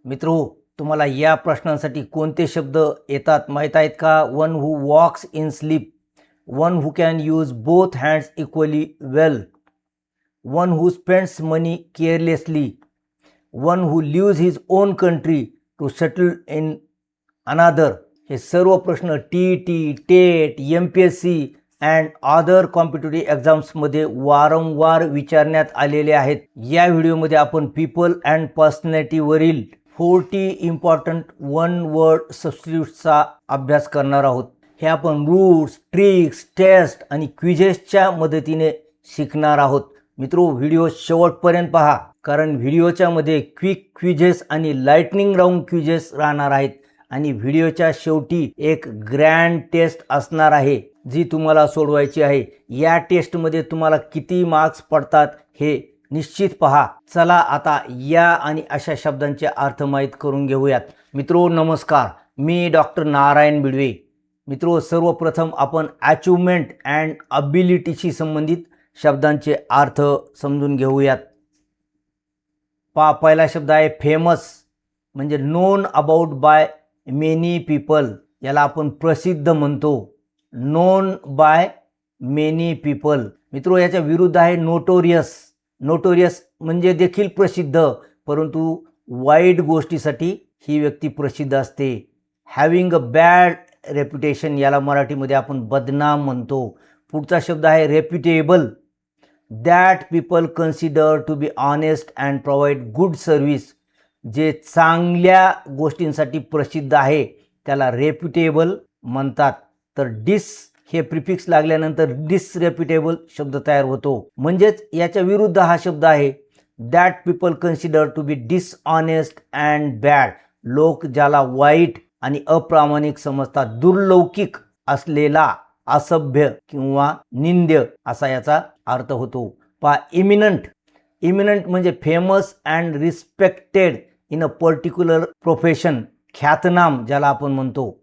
मित्रो, तुम्हाला या प्रश्नांसाठी कोणते शब्द येतात माहीत आहेत का? One who walks in sleep, one who can use both hands equally well, one who spends money carelessly, one who leaves his own country to settle in another. हे सर्व प्रश्न T TET, MPSC and other competitive एक्झाम्समध्ये वारंवार विचारण्यात आलेले आहेत. या व्हिडिओमध्ये आपण पीपल अँड पर्सनॅलिटीवरील 40 इम्पॉर्टंट वन वर्ड सबस्टिट्यूट्सचा अभ्यास करणार आहोत. हे आपण रूट्स, ट्रिक्स, टेस्ट आणि क्विजेसच्या मदतीने शिकणार आहोत. मित्रो, व्हिडिओ शेवटपर्यंत पहा, कारण व्हिडिओच्या मध्ये क्विक क्विजेस आणि लाइटनिंग राऊंड क्विजेस राहणार आहेत आणि व्हिडिओच्या शेवटी एक ग्रँड टेस्ट असणार आहे जी तुम्हाला सोडवायची आहे. या टेस्टमध्ये तुम्हाला किती मार्क्स पडतात हे निश्चित पहा. चला आता या आणि अशा शब्दांचे अर्थ माहीत करून घेऊयात. मित्रो नमस्कार, मी डॉक्टर नारायण बिडवे. मित्रो, सर्वप्रथम आपण अचिव्हमेंट अँड अबिलिटीशी संबंधित शब्दांचे अर्थ समजून घेऊयात. पहिला शब्द आहे फेमस, म्हणजे non about by many people. याला आपण प्रसिद्ध म्हणतो, नोन बाय मेनी पीपल. मित्रो, याच्या विरुद्ध आहे नोटोरियस. नोटोरियस म्हणजे देखील प्रसिद्ध, परंतु वाईट गोष्टीसाठी ही व्यक्ती प्रसिद्ध असते. हॅविंग अ बॅड रेप्युटेशन, याला मराठीमध्ये आपण बदनाम म्हणतो. पुढचा शब्द आहे reputable, that people consider to be honest and provide good service. जे चांगल्या गोष्टींसाठी प्रसिद्ध आहे त्याला रेप्युटेबल म्हणतात. तर डिस हे प्रिफिक्स लागल्यानंतर डिसरेप्युटेबल शब्द तयार होतो. म्हणजेच याच्या विरुद्ध हा शब्द आहे that people consider to be dishonest and bad. लोक ज्याला वाईट आणि अप्रामाणिक समजतात, दुर्लौकिक असलेला, असभ्य किंवा निंद्य असा याचा अर्थ होतो. इमिनंट. इमिनंट म्हणजे famous and respected in a particular profession. ख्यातनाम ज्याला आपण म्हणतो.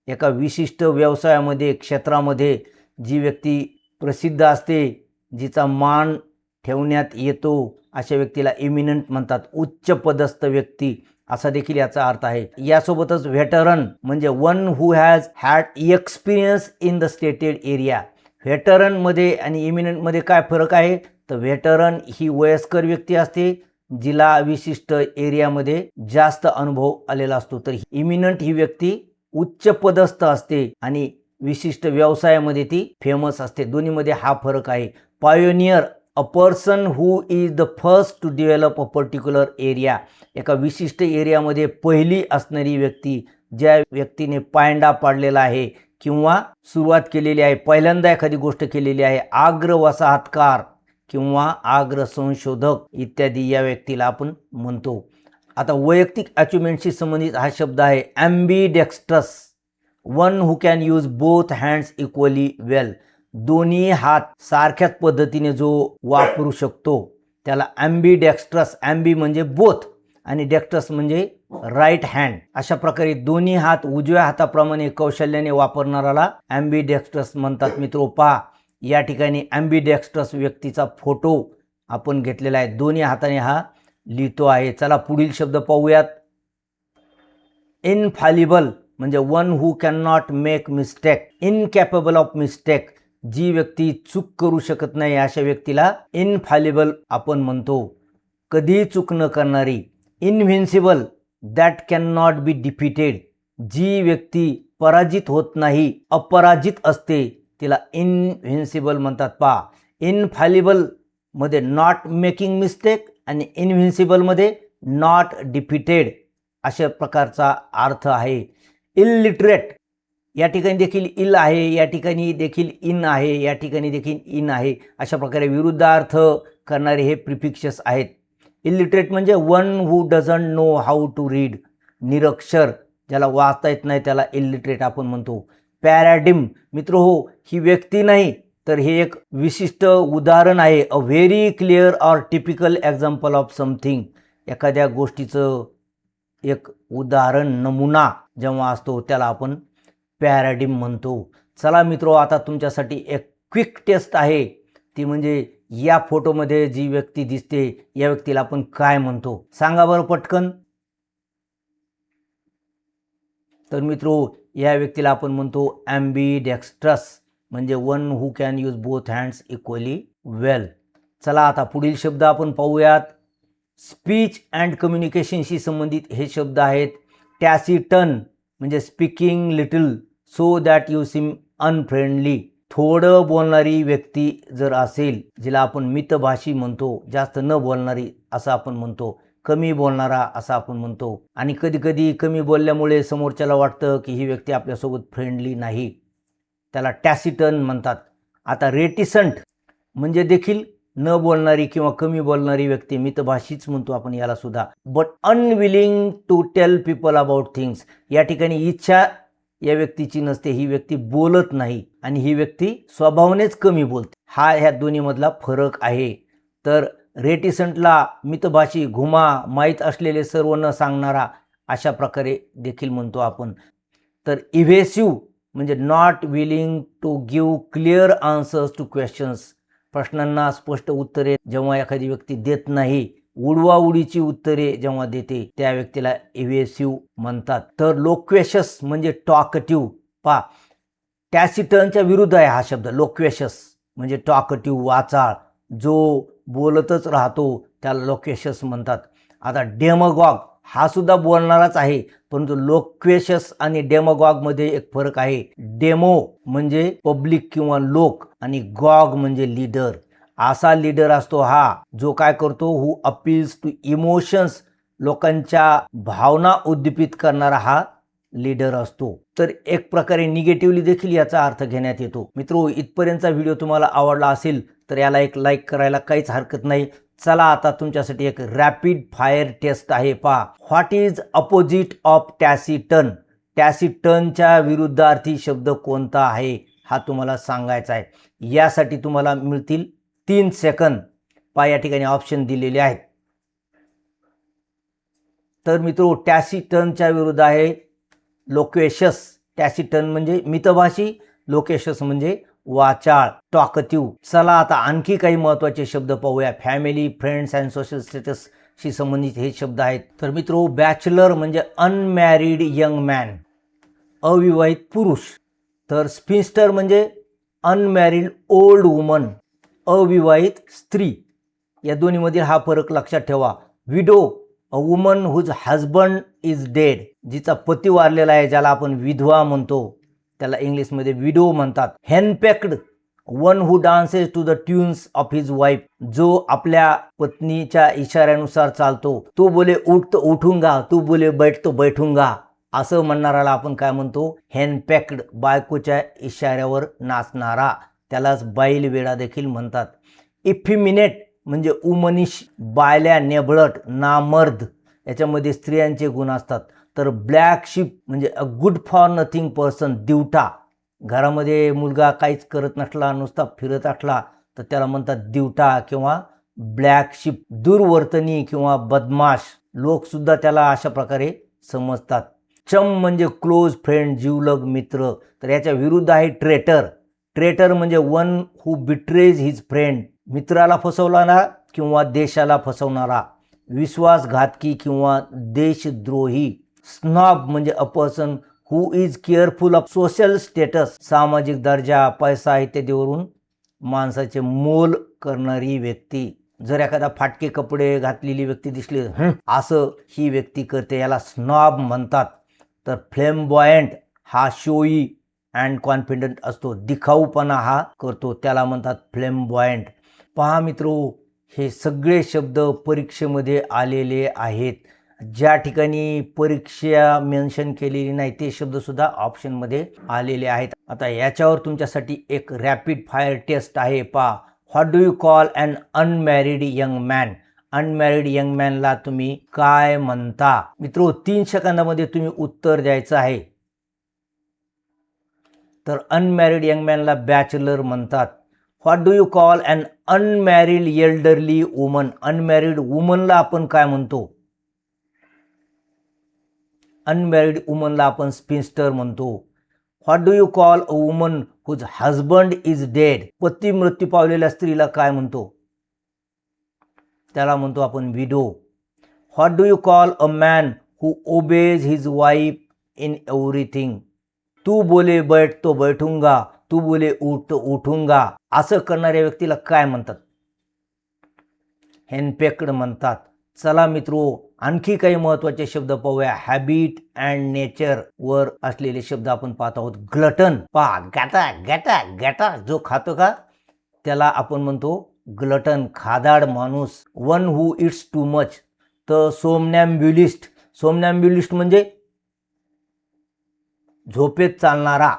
एका विशिष्ट व्यवसायामध्ये, क्षेत्रामध्ये जी व्यक्ती प्रसिद्ध असते, जिचा मान ठेवण्यात येतो, अशा व्यक्तीला इमिनंट म्हणतात. उच्च पदस्थ व्यक्ती असा देखील याचा अर्थ आहे. यासोबतच व्हेटरन म्हणजे one who has had experience in the stated area. व्हेटरनमध्ये आणि इमिनंटमध्ये काय फरक आहे? तर व्हेटरन ही वयस्कर व्यक्ती असते जिला विशिष्ट एरियामध्ये जास्त अनुभव आलेला असतो. तर इमिनंट ही व्यक्ती उच्च पदस्थ असते आणि विशिष्ट व्यवसायामध्ये ती फेमस असते. दोन्हीमध्ये हा फरक आहे. Pioneer, a person who is the first to develop a particular area. एका विशिष्ट एरियामध्ये पहिली असणारी व्यक्ती, ज्या व्यक्तीने पायंडा पाडलेला आहे किंवा सुरुवात केलेली आहे, पहिल्यांदा एखादी गोष्ट केलेली आहे. आग्र वसाहतकार किंवा आग्र संशोधक इत्यादी या व्यक्तीला आपण म्हणतो. आता वैयक्तिक अचिव्हमेंटशी संबंधित हा शब्द आहे ambidextrous, one who can use both hands equally well. दोन्ही हात सारख्याच पद्धतीने जो वापरू शकतो त्याला ॲम्बिडेक्स्ट्रस. ॲम्बी म्हणजे बोथ आणि डेक्स्ट्रस म्हणजे राईट हँड. अशा प्रकारे दोन्ही हात उजव्या हाताप्रमाणे कौशल्याने वापरणाऱ्याला ॲम्बिडेक्स्ट्रस म्हणतात. मित्रो, पहा या ठिकाणी ॲम्बिडेक्स्ट्रस व्यक्तीचा फोटो आपण घेतलेला आहे. दोन्ही हाताने हा लिहितो आहे. चला पुढील शब्द पाहूयात. इनफॅलिबल म्हणजे one who can not make mistake. Incapable of mistake, जी व्यक्ती चूक करू शकत नाही अशा व्यक्तीला इनफॅलिबल आपण म्हणतो, कधीही चूक न करणारी. Invincible, that can not be defeated, जी व्यक्ती पराजित होत नाही, अपराजित असते, तिला इनव्हिन्सिबल म्हणतात. पहा, इनफॅलिबल मध्ये नॉट मेकिंग मिस्टेक आणि इनव्हिन्सिबलमध्ये नॉट डिफिटेड अशा प्रकारचा अर्थ आहे. इलिटरेट, या ठिकाणी देखील इल आहे, या ठिकाणी देखील इन आहे, या ठिकाणी देखील इन आहे. अशा प्रकारे विरुद्ध अर्थ करणारे हे प्रिफिक्सेस आहेत. इलिटरेट म्हणजे one who doesn't know how to read. निरक्षर, ज्याला वाचता येत नाही त्याला इलिटरेट आपण म्हणतो. पॅराडिम, मित्र हो, ही व्यक्ती नाही तर हे एक विशिष्ट उदाहरण आहे. A very clear or typical example of something. एखाद्या गोष्टीचं एक उदाहरण, नमुना जेव्हा असतो त्याला आपण पॅराडिम म्हणतो. चला मित्रो, आता तुमच्यासाठी एक क्विक टेस्ट आहे. ती म्हणजे या फोटोमध्ये जी व्यक्ती दिसते या व्यक्तीला आपण काय म्हणतो? सांगा बरं पटकन. तर मित्रो या व्यक्तीला आपण म्हणतो ॲम्बिडेक्स्ट्रस, म्हणजे one who can use both hands equally well. चला आता पुढील शब्द आपण पाहूयात. स्पीच अँड कम्युनिकेशनशी संबंधित हे शब्द आहेत. टॅसिटन म्हणजे speaking little so that you seem unfriendly. थोडं बोलणारी व्यक्ती जर असेल, जिला आपण मितभाषी म्हणतो, जास्त न बोलणारी असं आपण म्हणतो, कमी बोलणारा असं आपण म्हणतो. आणि कधीकधी कमी बोलल्यामुळे समोरच्याला वाटतं की ही व्यक्ती आपल्यासोबत फ्रेंडली नाही, त्याला टॅसिटन म्हणतात. आता रेटिसंट म्हणजे देखील न बोलणारी किंवा कमी बोलणारी व्यक्ती, मितभाषीच म्हणतो आपण याला सुद्धा. But unwilling to tell people about things, या ठिकाणी इच्छा या व्यक्तीची नसते, ही व्यक्ती बोलत नाही आणि ही व्यक्ती स्वभावानेच कमी बोलते. हा ह्या दोन्हीमधला फरक आहे. तर रेटिसंटला मितभाषी, घुमा, माहीत असलेले सर्व न सांगणारा अशा प्रकारे देखील म्हणतो आपण. तर इव्हेसिव्ह म्हणजे not willing to give clear answers to questions, प्रश्नांना स्पष्ट उत्तरे जेव्हा एखादी व्यक्ती देत नाही, उडवाउडीची उत्तरे जेव्हा देते, त्या व्यक्तीला इव्हेसिव्ह म्हणतात. तर लोक्वेशस म्हणजे टॉकटिव्ह. पा टॅसिटनच्या विरुद्ध आहे हा शब्द. लोक्वेशस म्हणजे टॉकटिव्ह, वाचाळ, जो बोलतच राहतो त्याला लोक्वेशस म्हणतात. आता डेमोगॉग हा सुद्धा बोलणाराच आहे, परंतु लोक्वेशस आणि डेमोगॉगमध्ये एक फरक आहे. डेमो म्हणजे पब्लिक किंवा लोक आणि गॉग म्हणजे लीडर. असा लीडर असतो हा जो काय करतो, हू अपील्स टू इमोशन्स, लोकांच्या भावना उद्दीपित करणारा हा लीडर असतो. तर एक प्रकारे निगेटिव्हली देखील याचा अर्थ घेण्यात येतो. मित्रो, इथपर्यंतचा व्हिडिओ तुम्हाला आवडला असेल तर याला एक लाईक करायला काहीच हरकत नाही. चला आता तुमच्यासाठी एक रॅपिड फायर टेस्ट आहे. पहा, व्हॉट इज अपोजिट ऑफ टॅसिटन, टॅसिटनच्या विरुद्धार्थी शब्द कोणता आहे हा तुम्हाला सांगायचा आहे. यासाठी तुम्हाला मिळतील 3 सेकंद. पहा या ठिकाणी ऑप्शन दिलेले आहेत. तर मित्रो, टॅसिटनच्या विरुद्ध आहे लोक्वेशस. टॅसिटन म्हणजे मितभाषी, लोक्वेशस म्हणजे वाचाळ, टॉकटिव्ह. चला आता आणखी काही महत्त्वाचे शब्द पाहूया. फॅमिली, फ्रेंड्स अँड सोशल स्टेटसशी संबंधित हे शब्द आहेत. तर मित्रो, बॅचलर म्हणजे अनमॅरिड यंग मॅन, अविवाहित पुरुष. तर स्पिन्स्टर म्हणजे अनमॅरिड ओल्ड वुमन, अविवाहित स्त्री. या दोन्हीमधील हा फरक लक्षात ठेवा. Widow, a woman whose husband is dead, जिचा पती वारलेला आहे, ज्याला आपण विधवा म्हणतो, त्याला इंग्लिशमध्ये विडो म्हणतात. Henpecked, one who dances to the tunes of his wife, जो आपल्या पत्नीच्या इशाऱ्यानुसार चालतो. तू बोले उठ तो उठूंगा, तू बोले बैठ तो बैठूंगा, असं म्हणणाराला आपण काय म्हणतो, हेनपेक्ड. बायकोच्या इशाऱ्यावर नाचणारा, त्यालाच बैलवेडा देखील म्हणतात. इफिमिनेट म्हणजे उमनीश, बायल्या, नेबळट, नामर्द, याच्यामध्ये स्त्रियांचे गुण असतात. तर ब्लॅक शिप म्हणजे a good for nothing person, दिवटा. घरामध्ये मुलगा काहीच करत नसला, नुसता फिरत असला तर त्याला म्हणतात दिवटा किंवा ब्लॅक शिप. दुर्वर्तनी किंवा बदमाश, लोकसुद्धा त्याला अशा प्रकारे समजतात. चम म्हणजे क्लोज फ्रेंड, जीवलग मित्र. तर याच्या विरुद्ध आहे ट्रेटर. ट्रेटर म्हणजे वन हू बिट्रेज हिज फ्रेंड, मित्राला फसवणारा किंवा देशाला फसवणारा, विश्वासघातकी किंवा देशद्रोही. स्नॉब म्हणजे a person who is careful of social status, सामाजिक दर्जा, पैसा इत्यादीवरून माणसाचे मोल करणारी व्यक्ती. जर एखादा फाटके कपडे घातलेली व्यक्ती दिसली असं ही व्यक्ती करते, याला स्नॉब म्हणतात. तर फ्लेम्बॉयंट हा शोई अँड कॉन्फिडंट असतो, दिखाऊपणा हा करतो, त्याला म्हणतात फ्लेम्बॉयंट. पहा मित्रो, हे सगळे शब्द परीक्षेमध्ये आलेले आहेत. ज्या ठिकाणी परीक्षा मेन्शन केलेली नाही ते शब्दसुद्धा ऑप्शनमध्ये आलेले आहेत. आता याच्यावर तुमच्यासाठी एक रॅपिड फायर टेस्ट आहे. पहा, what do you call an unmarried young man, unmarried young मॅनला तुम्ही काय म्हणता? मित्रो, 3 सेकंदामध्ये तुम्ही उत्तर द्यायचं आहे. तर अनमॅरिड यंग मॅनला बॅचलर म्हणतात. What do you call an unmarried elderly woman, unmarried वुमनला आपण काय म्हणतो? अनमॅरिड वुमनला आपण स्पिन्स्टर म्हणतो. What do you call a woman whose husband is dead, पती मृत्यू पावलेल्या स्त्रीला काय म्हणतो? त्याला म्हणतो आपण widow. What do you call a man who obeys his wife in everything. तू बोले बैठ तो बैठूंगा, तू बोले उठ तो उठूंगा, असं करणाऱ्या व्यक्तीला काय म्हणतात? हेनपेक्ड म्हणतात. चला मित्रो, आणखी काही महत्त्वाचे शब्द पाहूया. हॅबिट अँड नेचर वर असलेले शब्द आपण पाहत आहोत. ग्लटन, पहा, गॅटा गॅटा गॅटा जो खातो का त्याला आपण म्हणतो ग्लटन, खादाड माणूस. One who it's too much. तर सोमनॅम्ब्युलिस्ट, सोमनॅम्ब्युलिस्ट म्हणजे झोपेत चालणारा.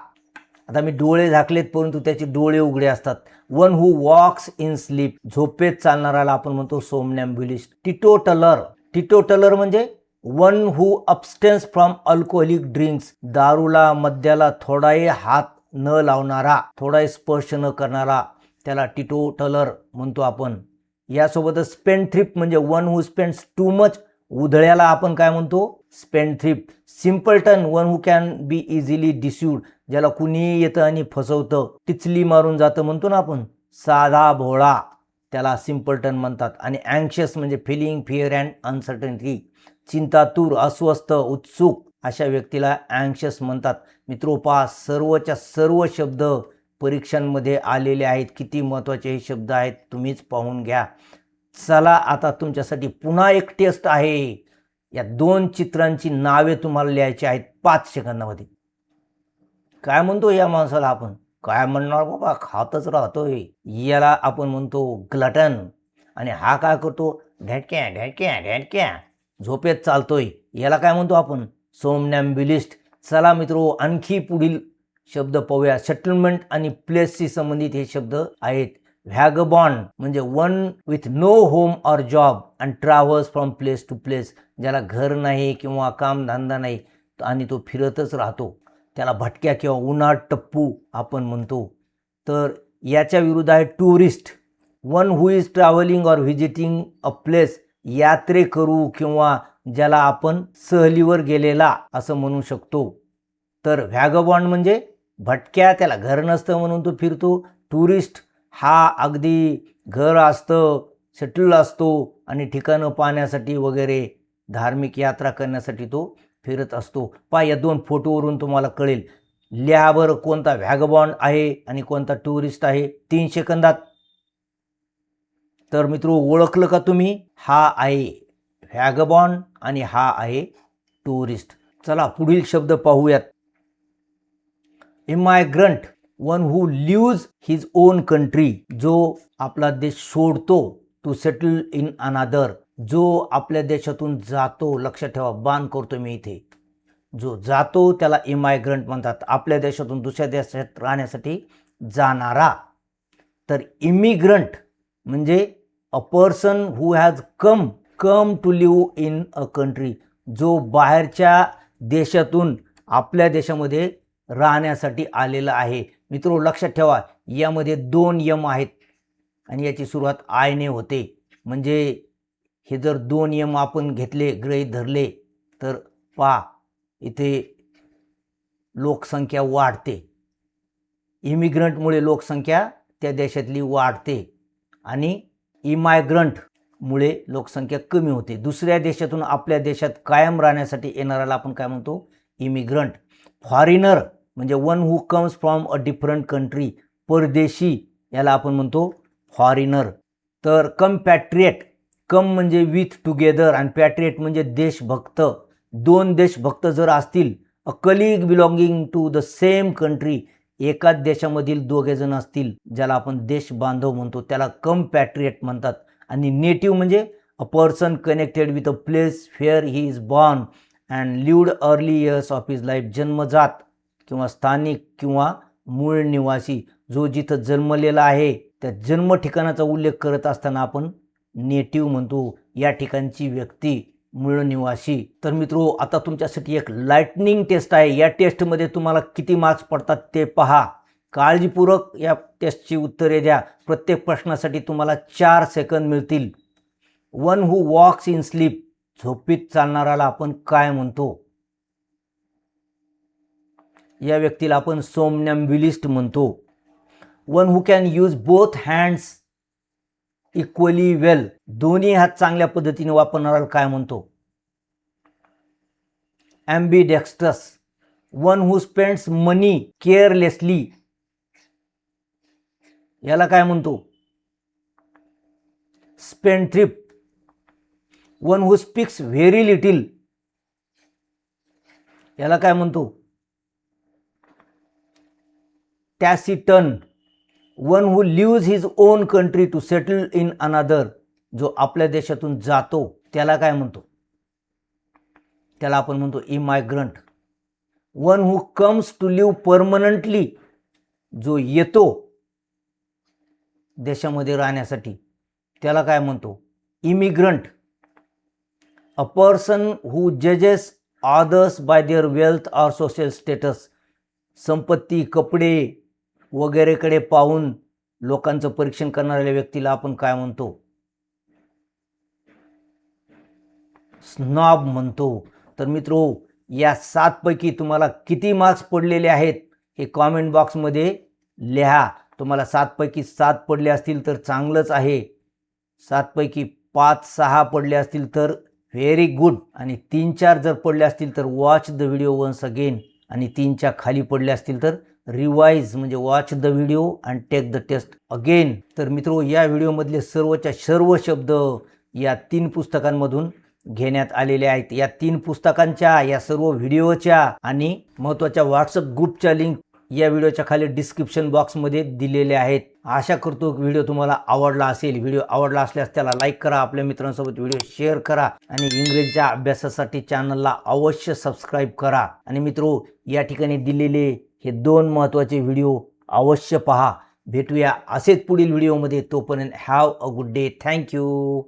आता मी डोळे झाकलेत परंतु त्याचे डोळे उघडे असतात. One who walks in sleep, झोपेत चालणाराला आपण म्हणतो सोमनॅम्ब्युलिस्ट. टिटोटलर, टिटोटलर म्हणजे one who abstains from alcoholic drinks, दारूला मद्याला थोडाही हात न लावणारा, थोडाही स्पर्श न करणारा, त्याला टिटोटलर म्हणतो आपण. यासोबतच स्पेंडथ्रिफ्ट म्हणजे one who spends too much, उधळ्याला आपण काय म्हणतो? Spendthrift. Simpleton, one who can be easily deceived, ज्याला कुणीही येतं आणि फसवतं, टिचली मारून जातं म्हणतो ना आपण. साधा भोळा, त्याला सिम्पलटन म्हणतात. आणि अँक्शियस म्हणजे फिलिंग फिअर अँड अनसर्टनिटी, चिंतातूर, अस्वस्थ, उत्सुक, अशा व्यक्तीला अँक्शियस म्हणतात. मित्रो, पहा, सर्वच्या सर्व शब्द परीक्षांमध्ये आलेले आहेत. किती महत्त्वाचे हे शब्द आहेत तुम्हीच पाहून घ्या. चला, आता तुमच्यासाठी पुन्हा एक टेस्ट आहे. या 2 चित्रांची नावे तुम्हाला लिहायची आहेत 5 सेकंदामध्ये. काय म्हणतो या माणसाला आपण? काय म्हणणार बाबा, खातच राहतोय. याला आपण म्हणतो ग्लटन. आणि हा काय करतो? ढॅटक्या ढॅटक्या ढॅटक्या, झोपेत चालतोय. याला काय म्हणतो आपण? सोमनॅम्ब्युलिस्ट. चला मित्रो, आणखी पुढील शब्द पाहूया. सेटलमेंट आणि प्लेसशी संबंधित हे शब्द आहेत. व्हॅगबॉन्ड म्हणजे one with no home or job and travels from place to place, ज्याला घर नाही किंवा कामधंदा नाही आणि तो फिरतच राहतो, त्याला भटक्या किंवा उन्हाळ टप्पू आपण म्हणतो. तर याच्या विरुद्ध आहे tourist. One who is travelling or visiting a place, यात्रेकरू किंवा ज्याला आपण सहलीवर गेलेला असं म्हणू शकतो. तर व्हॅगबॉन्ड म्हणजे भटक्या, त्याला घर नसतं म्हणून तो फिरतो. टुरिस्ट हा अगदी घर असतं, सेटल असतो आणि ठिकाणं पाहण्यासाठी वगैरे धार्मिक यात्रा करण्यासाठी तो फिरत असतो. पहा, या 2 फोटोवरून तुम्हाला कळेल. लिहा बरं कोणता व्हॅगबॉन्ड आहे आणि कोणता टुरिस्ट आहे 3 सेकंदात. तर मित्रो, ओळखलं का तुम्ही? हा आहे व्हॅगबॉन्ड आणि हा आहे टुरिस्ट. चला पुढील शब्द पाहूयात. Immigrant, one who leaves his own country, जो आपला देश सोडतो, टू सेटल इन अनादर, जो आपल्या देशातून जातो. लक्षात ठेवा, बाण करतो मी इथे. जो जातो त्याला इमायग्रंट म्हणतात, आपल्या देशातून दुसऱ्या देशात राहण्यासाठी जाणारा. तर इमिग्रंट म्हणजे a person who has come to live in a country, जो बाहेरच्या देशातून आपल्या देशामध्ये राहण्यासाठी आलेला आहे. मित्रो, लक्षात ठेवा, यामध्ये 2 यम आहेत आणि याची सुरुवात आयने होते. म्हणजे हे जर 2 यम आपण घेतले, गृहीत धरले, तर पहा इथे लोकसंख्या वाढते. इमिग्रंटमुळे लोकसंख्या त्या देशातली वाढते आणि इमायग्रंटमुळे लोकसंख्या कमी होते. दुसऱ्या देशातून आपल्या देशात कायम राहण्यासाठी येणाऱ्याला आपण काय म्हणतो? इमिग्रंट. फॉरिनर म्हणजे one who comes from a different country, परदेशी, याला आपण म्हणतो फॉरिनर. तर कम्पॅट्रिएट, कम म्हणजे विथ टुगेदर आणि पॅट्रिएट म्हणजे देशभक्त. 2 देशभक्त जर असतील, a colleague belonging to the same country, एकाच देशामधील 2 जण असतील ज्याला आपण देश बांधव म्हणतो, त्याला कम्पॅट्रिएट म्हणतात. आणि नेटिव्ह म्हणजे a person connected with a place where he is born and lived early years of his life, जन्मजात किंवा स्थानिक किंवा मूळ निवासी, जो जिथं जन्मलेला आहे त्या जन्म ठिकाणाचा उल्लेख करत असताना आपण नेटिव्ह म्हणतो, या ठिकाणची व्यक्ती, मूळ निवासी. तर मित्रो, आता तुमच्यासाठी एक लाइटनिंग टेस्ट आहे. या टेस्टमध्ये तुम्हाला किती मार्क्स पडतात ते पहा. काळजीपूर्वक या टेस्टची उत्तरे द्या. प्रत्येक प्रश्नासाठी तुम्हाला 4 सेकंद मिळतील. One who walks in sleep, झोपीत चालणाराला आपण काय म्हणतो? या व्यक्तीला आपण सोमनॅम्ब्युलिस्ट म्हणतो. One who can use both hands equally well, दोन्ही हात चांगल्या पद्धतीने वापरणाऱ्याला काय म्हणतो? ॲम्बिडेक्स्ट्रस. वन हू स्पेंड्स मनी केअरलेसली याला काय म्हणतो? Spendthrift. One who speaks very little याला काय म्हणतो? Taciturn. One who leaves his own country to settle in another, जो आपल्या देशातून जातो त्याला काय म्हणतो? त्याला आपण म्हणतो immigrant. One who comes to live permanently, जो येतो देशामध्ये राहण्यासाठी त्याला काय म्हणतो? इमिग्रंट. अ पर्सन हू जजेस others by their wealth or social status, संपत्ती, कपडे वगैरेकडे पाहून लोकांचं परीक्षण करणाऱ्या व्यक्तीला आपण काय म्हणतो? स्नॉब म्हणतो. तर मित्रो, या 7 पैकी तुम्हाला किती मार्क्स पडलेले आहेत हे कॉमेंट बॉक्समध्ये लिहा. तुम्हाला 7 पैकी 7 पडले असतील तर चांगलंच आहे. 7 पैकी 5-6 पडले असतील तर व्हेरी गुड. आणि 3-4 जर पडले असतील तर watch the video once again. आणि 3च्या खाली पडले असतील तर रिवाइज म्हणजे watch the video and take the test again. तर मित्रो, या व्हिडिओमधले सर्वच्या सर्व शब्द या 3 पुस्तकांमधून घेण्यात आलेले आहेत. या 3 पुस्तकांच्या, या सर्व व्हिडिओच्या आणि महत्त्वाच्या व्हॉट्सअप ग्रुपच्या लिंक या व्हिडिओच्या खाली डिस्क्रिप्शन बॉक्समध्ये दिलेले आहेत. आशा करतो व्हिडिओ तुम्हाला आवडला असेल. व्हिडिओ आवडला असल्यास त्याला लाईक करा, आपल्या मित्रांसोबत व्हिडिओ शेअर करा आणि इंग्रजीच्या अभ्यासासाठी चॅनलला अवश्य सबस्क्राईब करा. आणि मित्रो, या ठिकाणी दिलेले हे 2 महत्त्वाचे व्हिडिओ अवश्य पहा. भेटूया असेच पुढील व्हिडिओमध्ये. तोपर्यंत have a good day. Thank you.